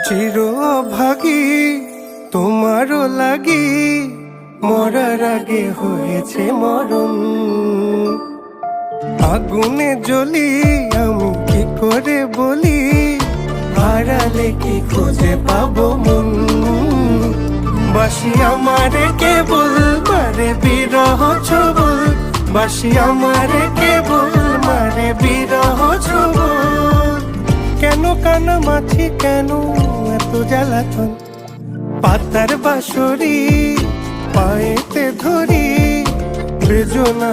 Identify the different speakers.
Speaker 1: চির অভাগী তোমারও লাগি, মরার আগে হয়েছে মরণ। আগুনে জ্বলি আমি কি করে বলি, হারালে কি খুঁজে পাবো মন। বাসি আমারে কেবল মারে বিরহ ছবল, বাসি আমারে কেবল মারে বিরহ ছবল। কেন কানামাছি কেন এত জ্বালাতন, পাতার বাঁশরি পায়েতে ধরি, বেজো না